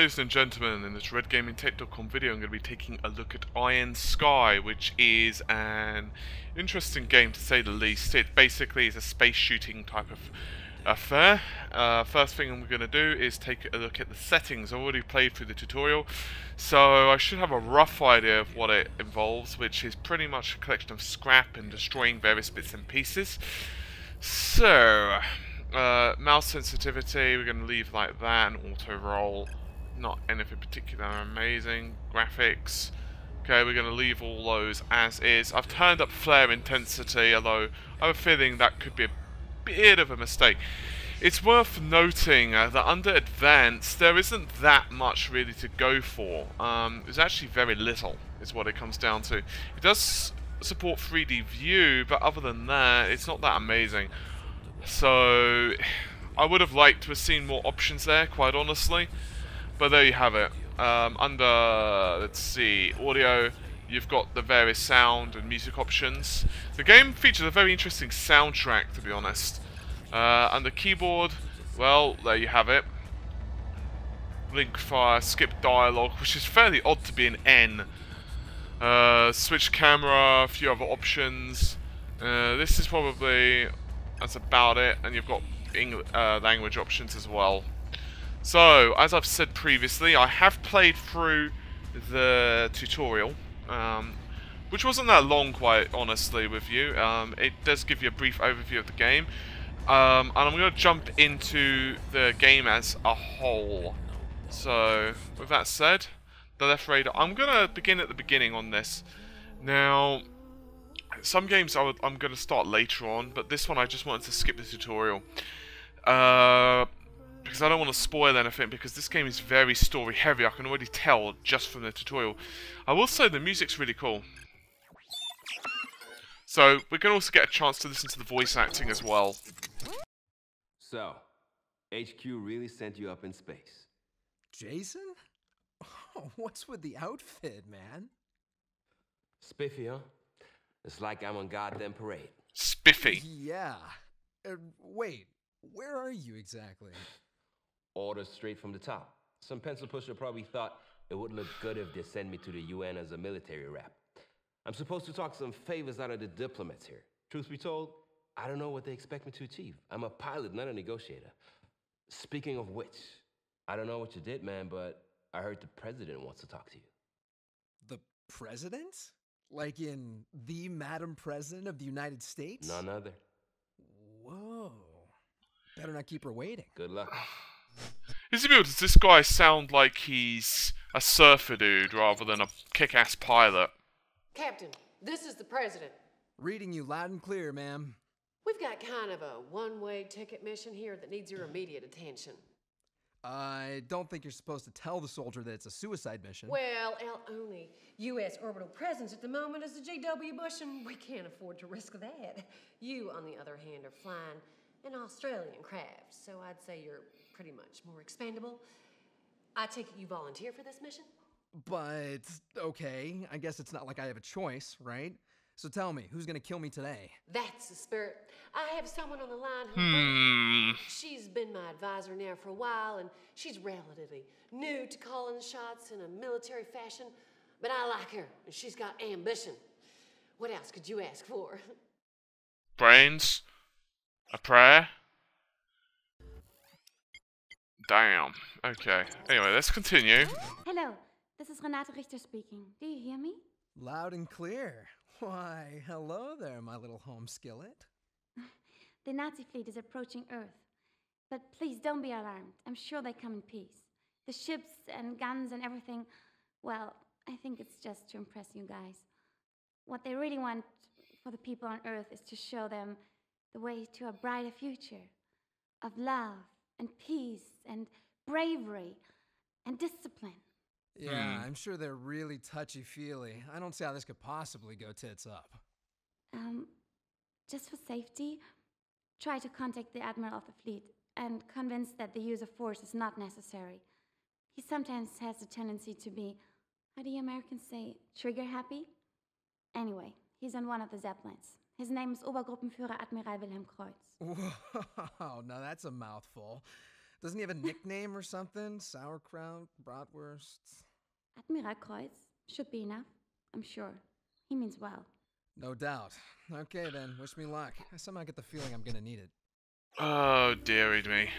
ladies and gentlemen, in this RedGamingTech.com video I'm going to be taking a look at Iron Sky, which is an interesting game to say the least. It basically is a space shooting type of affair. First thing I'm going to do is take a look at the settings. I've already played through the tutorial, so I should have a rough idea of what it involves, which is pretty much a collection of scrap and destroying various bits and pieces. So, mouse sensitivity, we're going to leave like that, and auto roll, not anything particular amazing. Graphics, okay, we're going to leave all those as is. I've turned up flare intensity, although I have a feeling that could be a bit of a mistake. It's worth noting that under advanced there isn't that much really to go for. There's actually very little is what it comes down to. It does support 3D view, but other than that it's not that amazing. So I would have liked to have seen more options there, quite honestly, but there you have it. Under, let's see, audio, you've got the various sound and music options. The game features a very interesting soundtrack, to be honest. Under keyboard, well, there you have it. Link fire, skip dialogue, which is fairly odd to be an N. Switch camera, a few other options. This is probably, that's about it, and you've got language options as well. So, as I've said previously, I have played through the tutorial, which wasn't that long, quite honestly, with you. It does give you a brief overview of the game, and I'm going to jump into the game as a whole. So, with that said, the left radar, I'm going to begin at the beginning on this. Now, some games I'm going to start later on, but this one I just wanted to skip the tutorial. Because I don't want to spoil anything, because this game is very story heavy. I can already tell just from the tutorial. I will say the music's really cool. So, we can also get a chance to listen to the voice acting as well. So, HQ really sent you up in space. Jason? Oh, what's with the outfit, man? Spiffy, huh? It's like I'm on goddamn parade. Spiffy. Yeah. Wait, where are you exactly? Orders straight from the top. Some pencil pusher probably thought it would look good if they sent me to the UN as a military rep. I'm supposed to talk some favors out of the diplomats here. Truth be told, I don't know what they expect me to achieve. I'm a pilot, not a negotiator. Speaking of which, I don't know what you did, man, but I heard the president wants to talk to you. The president? Like in the Madam President of the United States? None other. Whoa. Better not keep her waiting. Good luck. Does this guy sound like he's a surfer dude rather than a kick-ass pilot? Captain, this is the president. Reading you loud and clear, ma'am. We've got kind of a one-way ticket mission here that needs your immediate attention. I don't think you're supposed to tell the soldier that it's a suicide mission. Well, our only U.S. orbital presence at the moment is the G.W. Bush, and we can't afford to risk that. You, on the other hand, are flying an Australian craft, so I'd say you're pretty much more expendable. I take it you volunteer for this mission? But, okay, I guess it's not like I have a choice, right? So tell me, who's gonna kill me today? That's the spirit. I have someone on the line who... She's been my advisor now for a while, and she's relatively new to calling the shots in a military fashion, but I like her, and she's got ambition. What else could you ask for? Brains? A prayer? Damn. Okay. Anyway, let's continue. Hello, this is Renate Richter speaking. Do you hear me? Loud and clear. Why, hello there, my little home skillet. The Nazi fleet is approaching Earth. But please don't be alarmed. I'm sure they come in peace. The ships and guns and everything, well, I think it's just to impress you guys. What they really want for the people on Earth is to show them the way to a brighter future of love and peace and bravery and discipline. Yeah, I'm sure they're really touchy-feely. I don't see how this could possibly go tits up. Just for safety, try to contact the Admiral of the fleet and convince that the use of force is not necessary. He sometimes has a tendency to be, how do you Americans say, trigger-happy? Anyway, he's on one of the Zeppelins. His name is Obergruppenführer Admiral Wilhelm Kreuz. Wow, now that's a mouthful. Doesn't he have a nickname or something? Sauerkraut, bratwurst? Admiral Kreuz should be enough, I'm sure. He means well. No doubt. Okay then, wish me luck. I somehow get the feeling I'm gonna need it. Oh, dearie me.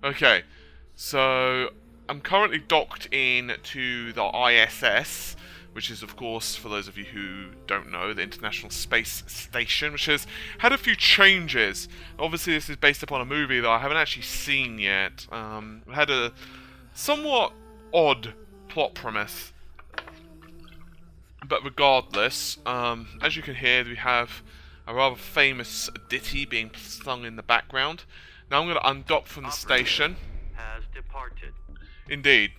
Okay, so I'm currently docked in to the ISS, which is, of course, for those of you who don't know, the International Space Station, which has had a few changes. Obviously, this is based upon a movie that I haven't actually seen yet. It had a somewhat odd plot premise. But regardless, as you can hear, we have a rather famous ditty being sung in the background. Now I'm going to undock from the station. Has departed. Indeed.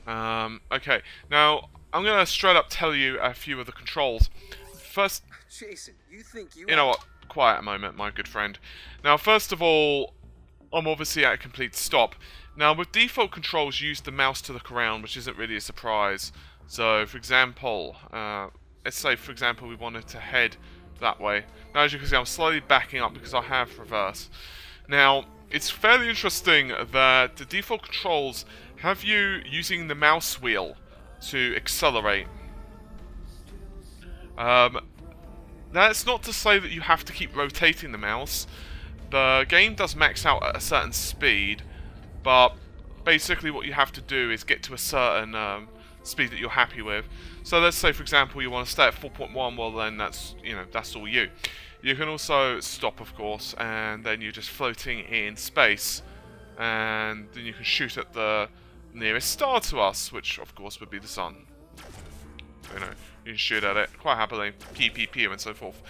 Okay, now I'm going to straight up tell you a few of the controls. First, Jason, you think you know what? Quiet a moment, my good friend. Now, first of all, I'm obviously at a complete stop. Now, with default controls, use the mouse to look around, which isn't really a surprise. So, for example, let's say, for example, we wanted to head that way. Now, as you can see, I'm slightly backing up because I have reverse. Now, it's fairly interesting that the default controls have you using the mouse wheel to accelerate. That's not to say that you have to keep rotating the mouse. The game does max out at a certain speed, but basically what you have to do is get to a certain speed that you're happy with. So let's say, for example, you want to stay at 4.1, well then that's, that's all you. You can also stop, of course, and then you're just floating in space, and then you can shoot at the nearest star to us, which of course would be the sun. So, you can shoot at it quite happily, PPP and so forth.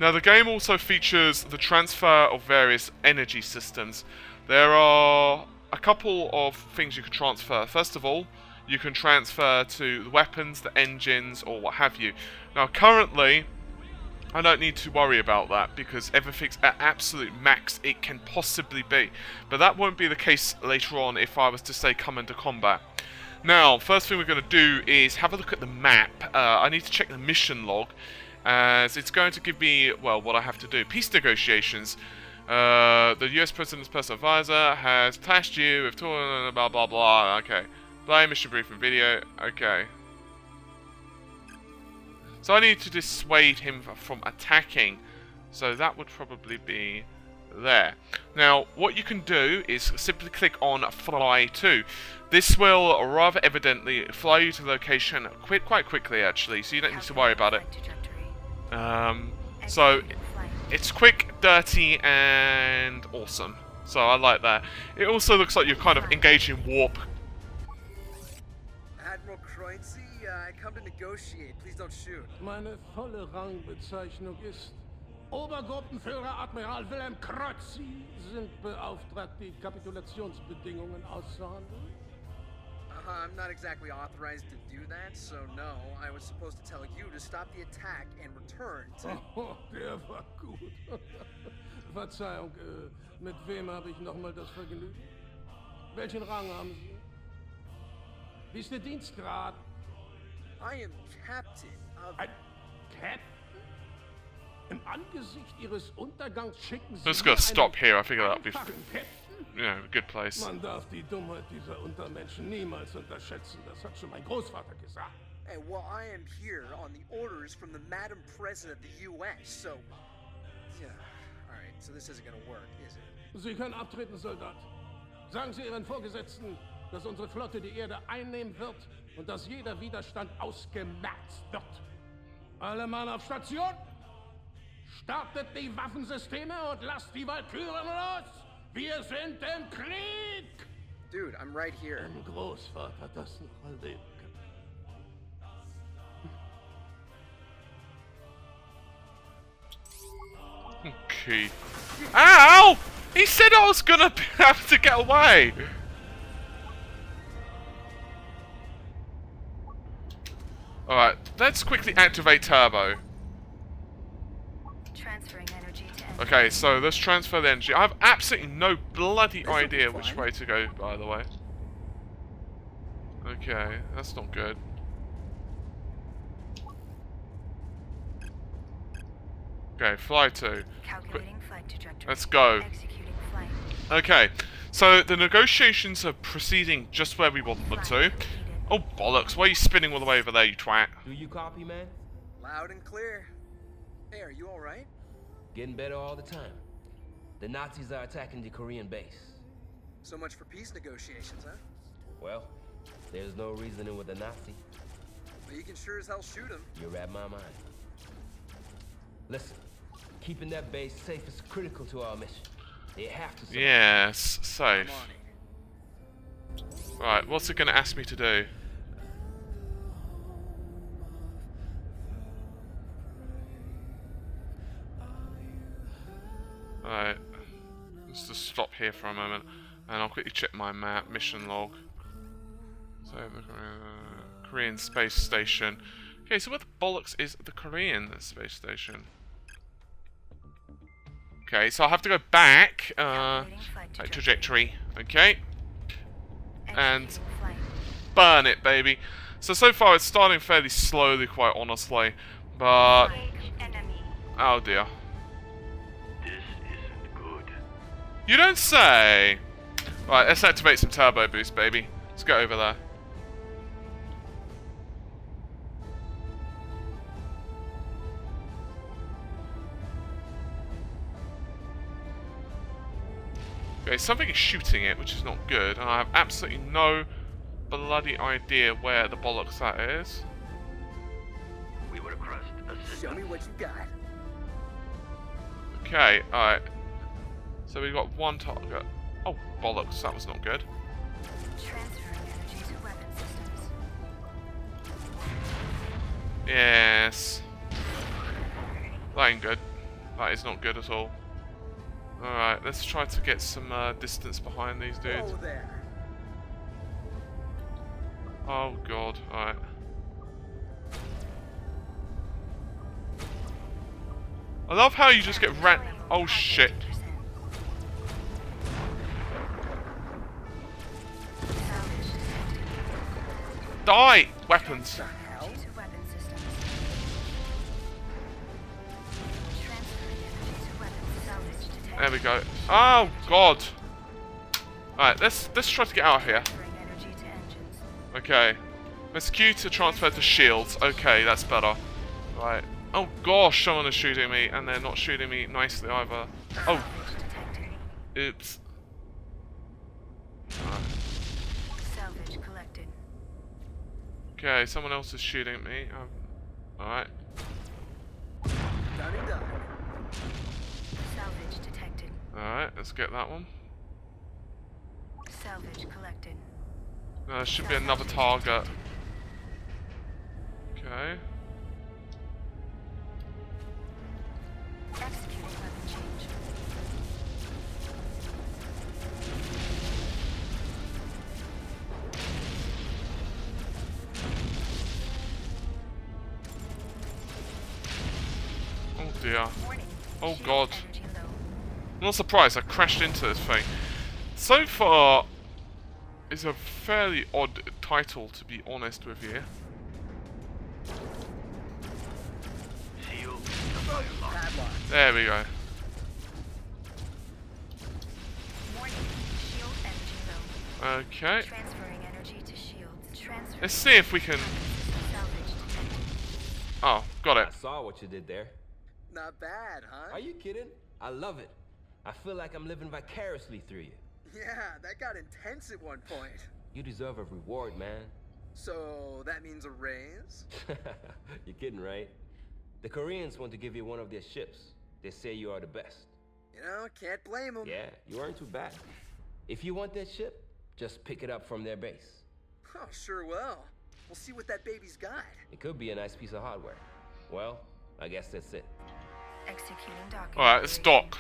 Now, the game also features the transfer of various energy systems. There are a couple of things you can transfer. First of all, you can transfer to the weapons, the engines, or what have you. Now, currently, I don't need to worry about that because everything's at absolute max it can possibly be. But that won't be the case later on if I was to say come into combat. Now, first thing we're going to do is have a look at the map. I need to check the mission log, as it's going to give me, well, what I have to do. Peace negotiations. The US President's personal advisor has tasked you with blah blah blah. Okay. Play mission briefing video. Okay. So I need to dissuade him from attacking. So that would probably be there. Now, what you can do is simply click on Fly To. This will rather evidently fly you to the location quite quickly, actually, so you don't need to worry about it. So it's quick, dirty, and awesome. So I like that. It also looks like you're kind of engaged in warp. Admiral Kreutzy, I come to negotiate. Please don't shoot. Meine volle Rangbezeichnung ist Obergruppenführer Admiral Wilhelm Kreuz. Sie sind beauftragt, die Kapitulationsbedingungen auszuhandeln. I'm not exactly authorized to do that, so no. I was supposed to tell you to stop the attack and return to... Oh, der war gut. Verzeihung, mit wem habe ich nochmal das Vergnügen? Welchen Rang haben Sie? Wie ist der Dienstgrad? I am Captain of... Ein Captain? Im Angesicht Ihres Untergangs schicken Sie... Let's go stop here. I figure that'd be, Captain? a good place. Man darf die Dummheit dieser Untermenschen niemals unterschätzen. Das hat schon mein Großvater gesagt. Hey, well, I am here on the orders from the Madam President of the U.S., so... Yeah, alright, so this isn't gonna work, is it? Sie können abtreten, Soldat. Sagen Sie Ihren Vorgesetzten, dass unsere Flotte die Erde einnehmen wird und dass jeder Widerstand ausgemerzt wird. Alle Mann auf Station! Startet die Waffensysteme und lasst die Walküren los! Wir sind im Krieg! Dude, I'm right here. Mein Großvater das noch erleben kann. Okay. Ow! He said I was gonna have to get away! Alright, let's quickly activate turbo. Transferring energy to engine. Okay, so let's transfer the energy. I have absolutely no bloody idea which way to go, by the way. Okay, that's not good. Okay, fly to. Calculating flight trajectory. Let's go. Executing flight. Okay, So the negotiations are proceeding just where we want them to. Oh bollocks, why are you spinning all the way over there, you twat? Do you copy, man? Loud and clear. Hey, are you alright? Getting better all the time. The Nazis are attacking the Korean base. So much for peace negotiations, huh? Well, there's no reasoning with a Nazi. But you can sure as hell shoot him. You read my mind. Listen, keeping that base safe is critical to our mission. They have to survive. Yes, safe. Come on in. Right, what's it going to ask me to do? Alright, let's just stop here for a moment, and I'll quickly check my map, mission log. So, the Korean space station. Okay, so where the bollocks is the Korean space station? Okay, so I'll have to go back, like trajectory, okay? And burn it, baby. So far it's starting fairly slowly, quite honestly, but... Oh dear. You don't say! Right, let's activate some turbo boost, baby. Let's go over there. Okay, something is shooting it, which is not good, and I have absolutely no bloody idea where the bollocks that is. We would have crushed Show me what you got. Okay, alright. So we've got one target. Oh, bollocks, that was not good. Transferring energy to weapon systems. Yes. That ain't good. That is not good at all. Alright, let's try to get some distance behind these dudes. Oh, there. Oh god, alright. I love how you just get ran. Oh shit. Die! Weapons. There we go. Oh god. Alright, let's try to get out of here. Okay. Let's Q to transfer to shields. Okay, that's better. Right. Oh gosh, someone is shooting me, and they're not shooting me nicely either. Oh. Oops. Okay, someone else is shooting at me. Alright. Done and done. Salvage detected. Alright, let's get that one. Salvage collected. There should be another target. Okay. Executing weapon change. Oh dear. Warning. Oh Shield god. energy low. I'm not surprised, I crashed into this thing. So far, it's a fairly odd title, to be honest with you. Padlock. There we go. Warning. Shield energy low. Okay. Transferring energy to shields. Transferring Let's see if we can... salvage detected. Oh, got it. I saw what you did there. Not bad, huh? Are you kidding? I love it. I feel like I'm living vicariously through you. Yeah, that got intense at one point. You deserve a reward, man. So, that means a raise? You're kidding, right? The Koreans want to give you one of their ships. They say you are the best. You know, can't blame them. Yeah, you aren't too bad. If you want that ship, just pick it up from their base. Oh, sure will. We'll see what that baby's got. It could be a nice piece of hardware. Well, I guess that's it. Executing docking. Alright, let's dock.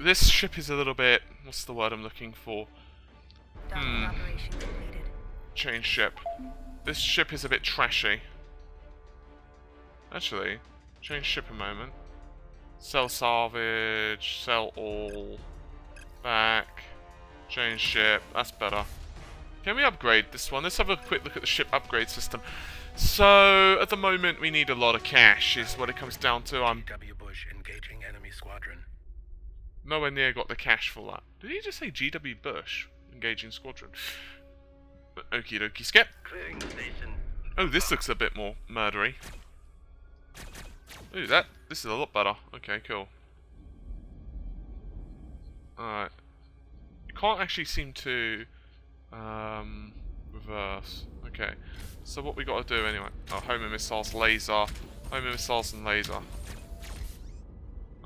This ship is a little bit... What's the word I'm looking for? Docking operation completed. Change ship. This ship is a bit trashy. Actually, change ship a moment. Sell salvage, sell all. Back. Change ship, that's better. Can we upgrade this one? Let's have a quick look at the ship upgrade system. So, at the moment we need a lot of cash, is what it comes down to. W. Bush engaging enemy squadron. Nowhere near got the cash for that. Did he just say GW Bush? Engaging squadron. Okie dokie skip. Clearing the station. Oh, this looks a bit more murdery. Ooh, this is a lot better. Okay, cool. Alright. You can't actually seem to reverse. Okay. So what we got to do anyway? Oh, homing missiles, laser. Homing missiles and laser.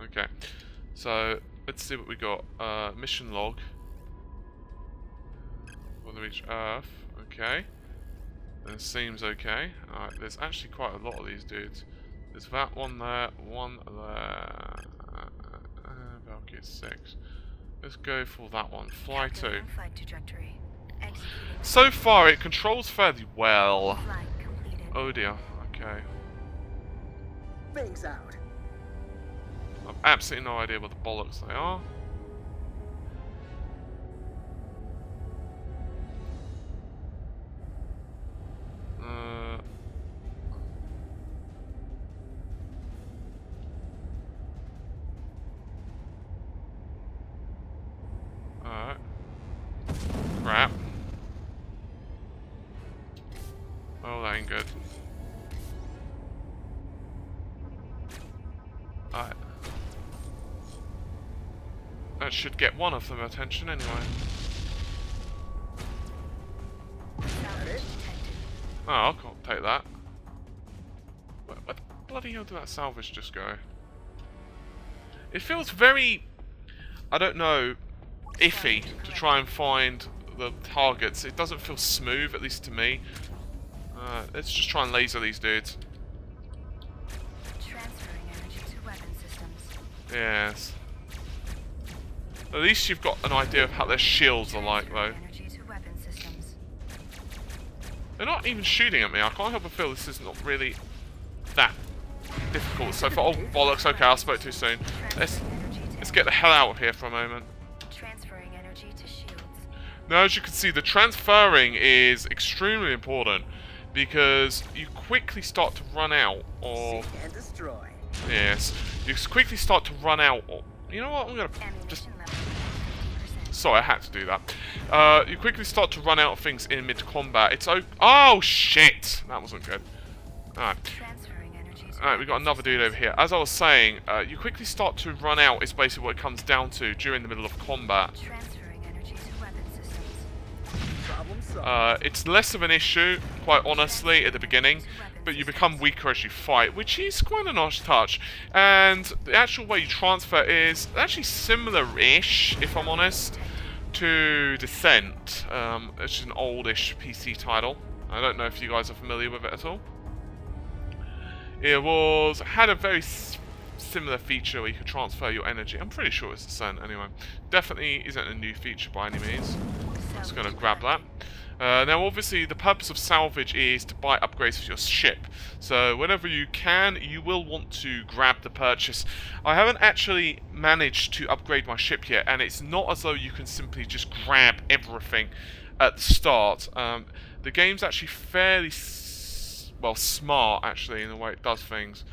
Okay. So let's see what we got. Mission log. Want to reach Earth. Okay. It seems okay. Alright, there's actually quite a lot of these dudes. There's that one there, one there. Valkyrie 6. Let's go for that one. Fly 2. Flight trajectory. Executing. So far, it controls fairly well. Flight completed. Oh dear. Okay. Things out. I've absolutely no idea what the bollocks they are. Alright. Crap. Oh, that ain't good. Alright. That should get one of them attention anyway. Salvage detected. Oh, I can't take that. Where the bloody hell did that salvage just go? It feels very, I don't know, iffy to try and find the targets. It doesn't feel smooth, at least to me. Let's just try and laser these dudes. Transferring energy to weapon systems. Yes. At least you've got an idea of how their shields are like, though. Energy to weapon systems. They're not even shooting at me. I can't help but feel this is not really that difficult so far. Oh, bollocks. Okay, I spoke too soon. Let's get the hell out of here for a moment. Transferring energy to shields. Now, as you can see, the transferring is extremely important because you quickly start to run out of... Seek and destroy. Yes. You quickly start to run out of... You know what? I'm going to just... Ammunition level 50%. Sorry, I had to do that. You quickly start to run out of things in mid-combat. It's... Oh, shit! That wasn't good. Alright. Transferring energy to Alright, we've got another dude over here. As I was saying, you quickly start to run out is basically what it comes down to during the middle of combat. Transferring energy to weapon systems. Problem solved. It's less of an issue, quite honestly, at the beginning, but you become weaker as you fight, which is quite a nice touch. And the actual way you transfer is actually similar-ish, if I'm honest, to Descent, which is an oldish PC title. I don't know if you guys are familiar with it at all. It had a very similar feature where you could transfer your energy. I'm pretty sure it's Descent anyway. Definitely isn't a new feature by any means. I'm just going to grab that. Now obviously the purpose of salvage is to buy upgrades for your ship. So whenever you can, you will want to grab the purchase. I haven't actually managed to upgrade my ship yet, and it's not as though you can simply just grab everything at the start. The game's actually fairly smart actually in the way it does things.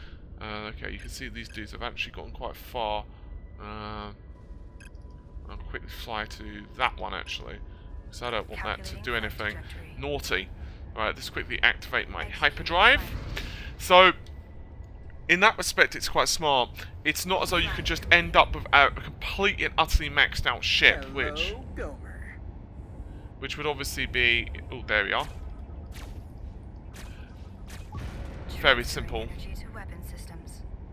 Okay, you can see these dudes have actually gotten quite far. I'll quickly fly to that one actually, because I don't want that to do anything naughty. Alright, let's quickly activate my hyperdrive. So, in that respect, it's quite smart. It's not as though you can just end up with a completely and utterly maxed out ship, which would obviously be... Oh, there we are. Very simple.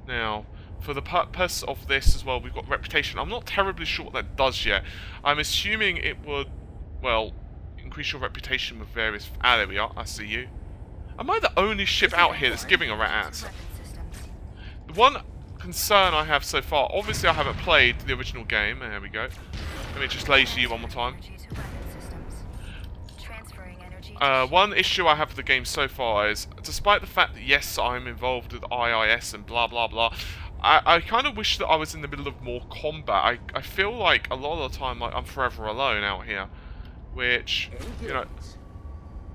Now, for the purpose of this as well, we've got reputation. I'm not terribly sure what that does yet. I'm assuming it would, well, increase your reputation with various... Ah, there we are. I see you. Am I the only ship out here that's giving a rat? The one concern I have so far, obviously I haven't played the original game. There we go. Let me just laser you one more time. One issue I have with the game so far is, despite the fact that yes, I'm involved with IIS and blah blah blah, I kind of wish that I was in the middle of more combat. I feel like a lot of the time I'm forever alone out here, which, you know,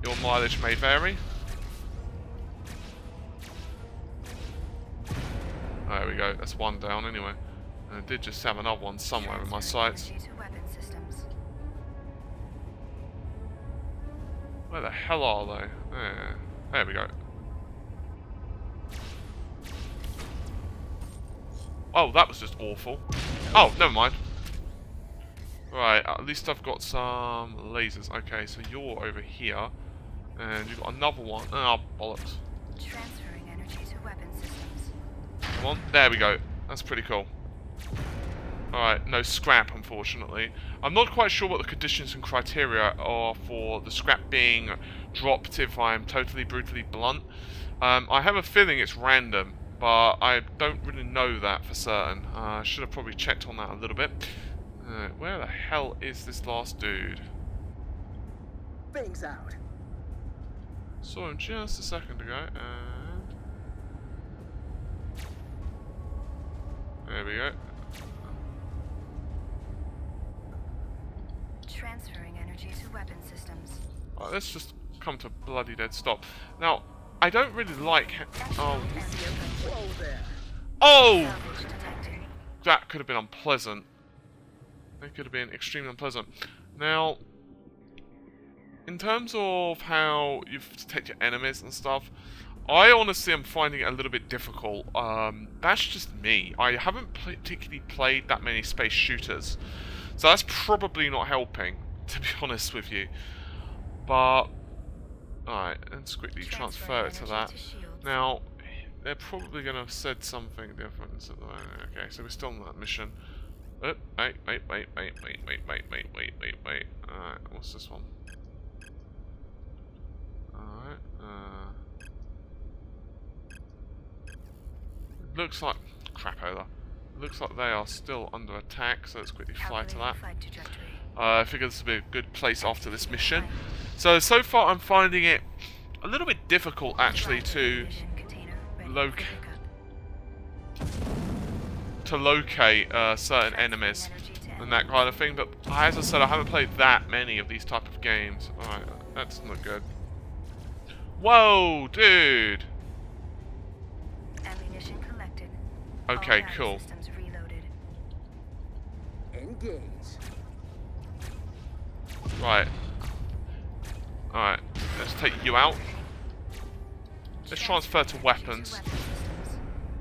your mileage may vary. There we go, that's one down anyway. I did just have another one somewhere in my sights. Energy to weapon systems. Where the hell are they? There we go. Oh, that was just awful. Oh, never mind. Right, at least I've got some lasers. Okay, so you're over here. And you've got another one. Oh, bollocks. Transferring energy to weapon systems. Come on. There we go. That's pretty cool. Alright, no scrap, unfortunately. I'm not quite sure what the conditions and criteria are for the scrap being dropped, if I'm totally brutally blunt. I have a feeling it's random, but I don't really know that for certain. I should have probably checked on that a little bit. Where the hell is this last dude? Bangs out. Saw him just a second ago, and... there we go. Transferring energy to weapon systems. Right, let's just come to a bloody dead stop. Now, I don't really like... oh. Whoa there. Oh! Salvage detected. That could have been unpleasant. That could have been extremely unpleasant. Now, in terms of how you detect your enemies and stuff, I honestly am finding it a little bit difficult. That's just me. I haven't particularly played that many space shooters, so that's probably not helping, to be honest with you. But, alright, let's quickly transfer it to that. Now, they're probably going to have said something different. Okay, so we're still on that mission. Wait. Alright, what's this one? Alright, it looks like... crapola. It looks like they are still under attack, so let's quickly fly to that. I figure this will be a good place after this mission. So far I'm finding it a little bit difficult, actually, to locate certain enemies and that kind of thing. But as I said, I haven't played that many of these type of games. Alright, that's not good. Whoa, dude! Ammunition collected. Okay, All cool. systems reloaded. Engage. Right. Alright, let's take you out. Let's transfer to weapons.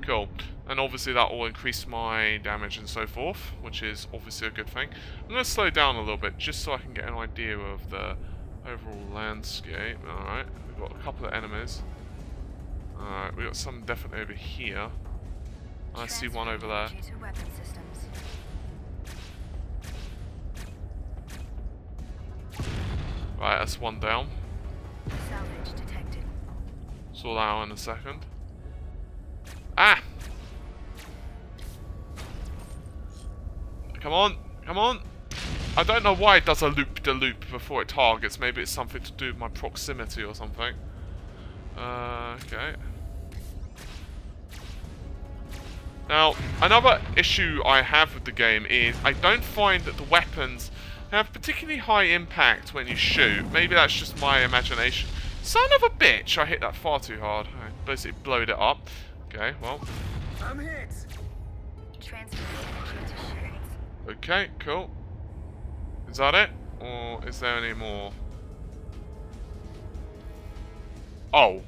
Cool. And obviously that will increase my damage and so forth, which is obviously a good thing. I'm going to slow down a little bit just so I can get an idea of the overall landscape. Alright, we've got a couple of enemies. Alright, we've got some definitely over here. I see one over there. Right, that's one down. Salvage detected. Saw that one in a second. Ah! Come on, come on! I don't know why it does a loop-de-loop before it targets. Maybe it's something to do with my proximity or something. Okay. Now, another issue I have with the game is I don't find that the weapons have particularly high impact when you shoot. Maybe that's just my imagination. Son of a bitch! I hit that far too hard. I basically blowed it up. Okay, well. I'm hit. Okay, cool. Is that it? Or is there any more? Oh.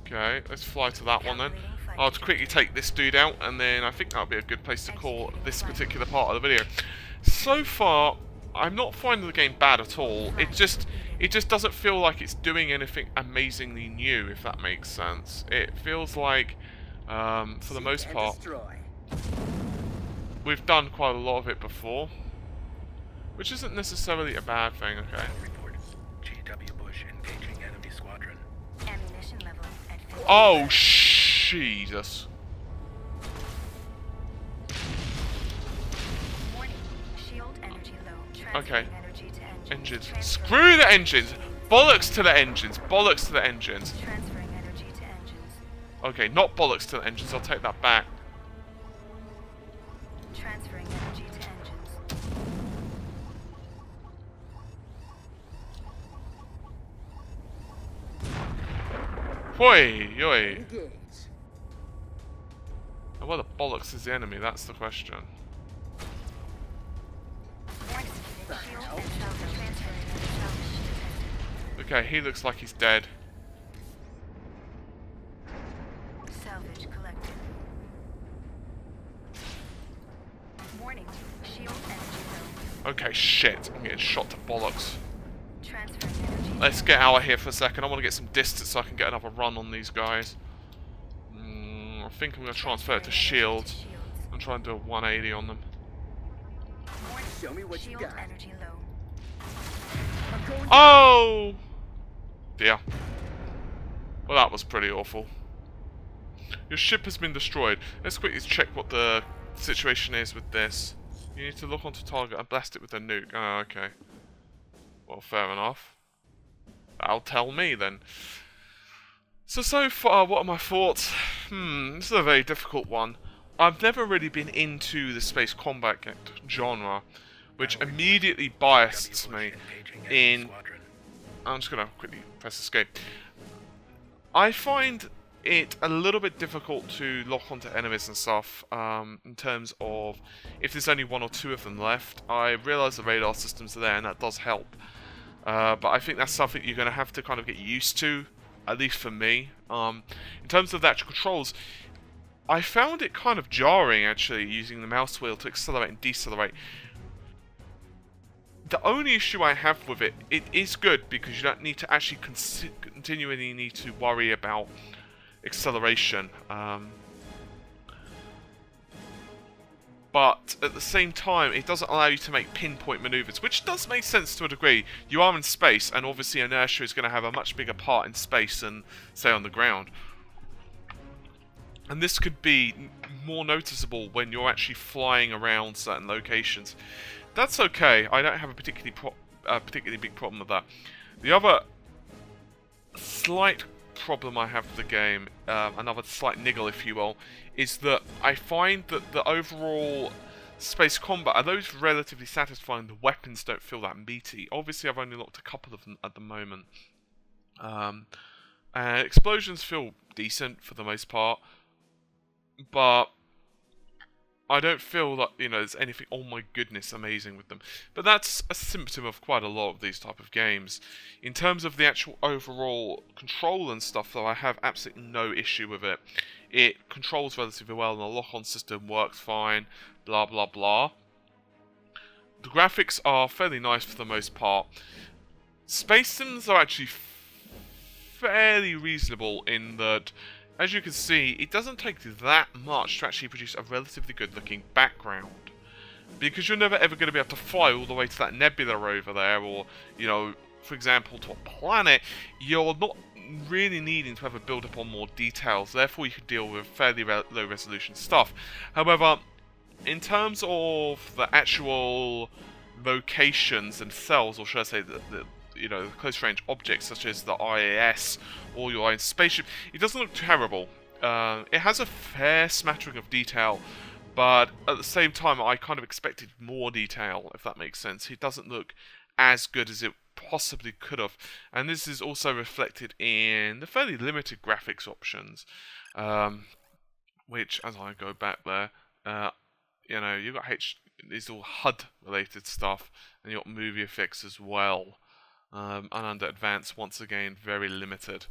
Okay, let's fly to that one then. I'll quickly take this dude out, and then I think that'll be a good place to call this particular part of the video. So far, I'm not finding the game bad at all. It just doesn't feel like it's doing anything amazingly new, if that makes sense. It feels like, for the most part, we've done quite a lot of it before, which isn't necessarily a bad thing. Okay. Report. GW Bush engaging enemy squadron. Ammunition level at 50%. Oh, Jesus. Warning. Shield energy low. Okay. Transferring energy to Engines. Transferring Screw the engines. Bollocks to the engines. Bollocks to the engines. Transferring energy to engines. Okay, not bollocks to the engines. I'll take that back. Transferring energy to engines. Hoi, yoi. Engage. And Where the bollocks is the enemy? That's the question. Okay, he looks like he's dead. Salvage collected. Warning. Shield energy low. Okay, shit. I'm getting shot to bollocks. Transferring energy. Let's get out of here for a second. I want to get some distance so I can get another run on these guys. I think I'm going to transfer it to shields. I'm trying to do a 180 on them. Show me what you Shield got. energy low. I'm going. Oh! Dear. Well, that was pretty awful. Your ship has been destroyed. Let's quickly check what the situation is with this. You need to look onto target and blast it with a nuke. Oh, okay. Well, fair enough. That'll tell me then. So far, what are my thoughts? This is a very difficult one. I've never really been into the space combat genre, which immediately biased me in... I'm just going to quickly press escape. I find it a little bit difficult to lock onto enemies and stuff, in terms of if there's only one or two of them left. I realise the radar systems are there and that does help. But I think that's something you're going to have to kind of get used to, at least for me. In terms of the actual controls, I found it kind of jarring actually using the mouse wheel to accelerate and decelerate. The only issue I have with it, it is good because you don't need to actually continually need to worry about acceleration. But at the same time, it doesn't allow you to make pinpoint maneuvers, which does make sense to a degree. You are in space, and obviously inertia is going to have a much bigger part in space than, say, on the ground. And this could be more noticeable when you're actually flying around certain locations. That's okay. I don't have a particularly big problem with that. The other slight problem I have with the game, another slight niggle if you will, is that I find that the overall space combat, although it's relatively satisfying, the weapons don't feel that meaty. Obviously I've only locked a couple of them at the moment. And explosions feel decent for the most part, but I don't feel that, you know, there's anything, oh my goodness, amazing with them. But that's a symptom of quite a lot of these type of games. In terms of the actual overall control and stuff, though, I have absolutely no issue with it. It controls relatively well, and the lock-on system works fine, blah blah blah. The graphics are fairly nice for the most part. Space sims are actually fairly reasonable in that, as you can see, it doesn't take that much to actually produce a relatively good looking background. Because you're never ever going to be able to fly all the way to that nebula over there, or, you know, for example, to a planet. You're not really needing to have a build up on more details, therefore you can deal with fairly low resolution stuff. However, in terms of the actual locations themselves, or should I say the you know, close range objects such as the IAS or your own spaceship, it doesn't look terrible. It has a fair smattering of detail, but at the same time I kind of expected more detail, if that makes sense. It doesn't look as good as it possibly could have, and this is also reflected in the fairly limited graphics options, which, as I go back there, you know, you've got these all HUD related stuff, and you've got movie effects as well. And under advanced, once again, very limited,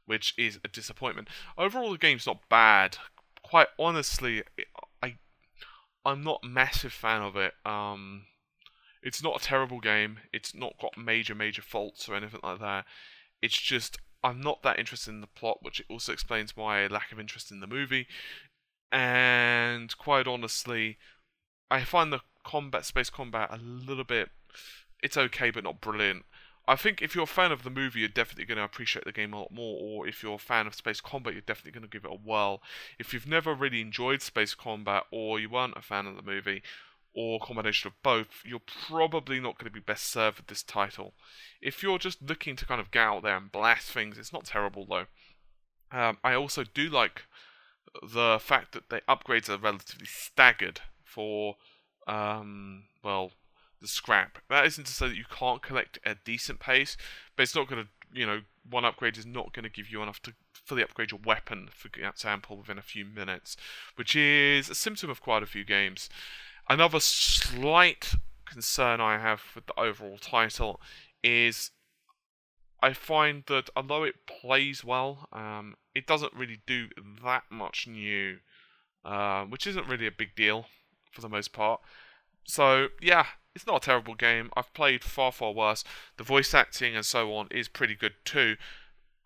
which is a disappointment. Overall, the game's not bad. Quite honestly, I'm not a massive fan of it. It's not a terrible game. It's not got major faults or anything like that. It's just, I'm not that interested in the plot, which also explains my lack of interest in the movie. And quite honestly, I find the space combat a little bit, it's okay but not brilliant. I think if you're a fan of the movie, you're definitely going to appreciate the game a lot more, or if you're a fan of space combat, you're definitely going to give it a whirl. If you've never really enjoyed space combat, or you weren't a fan of the movie, or a combination of both, you're probably not going to be best served with this title. If you're just looking to kind of get out there and blast things, it's not terrible though. I also do like the fact that the upgrades are relatively staggered for, well, the scrap. That isn't to say that you can't collect at a decent pace, but it's not going to, you know, one upgrade is not going to give you enough to fully upgrade your weapon, for example, within a few minutes, which is a symptom of quite a few games. Another slight concern I have with the overall title is I find that although it plays well, it doesn't really do that much new, which isn't really a big deal for the most part. So, yeah, it's not a terrible game. I've played far, far worse. The voice acting and so on is pretty good too.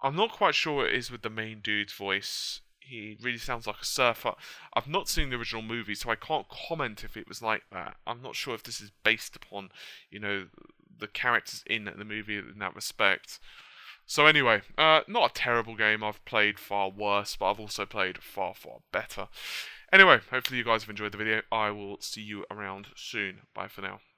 I'm not quite sure what it is with the main dude's voice. He really sounds like a surfer. I've not seen the original movie, so I can't comment if it was like that. I'm not sure if this is based upon, you know, the characters in the movie in that respect. So anyway, not a terrible game. I've played far worse, but I've also played far, far better. Anyway, hopefully you guys have enjoyed the video. I will see you around soon. Bye for now.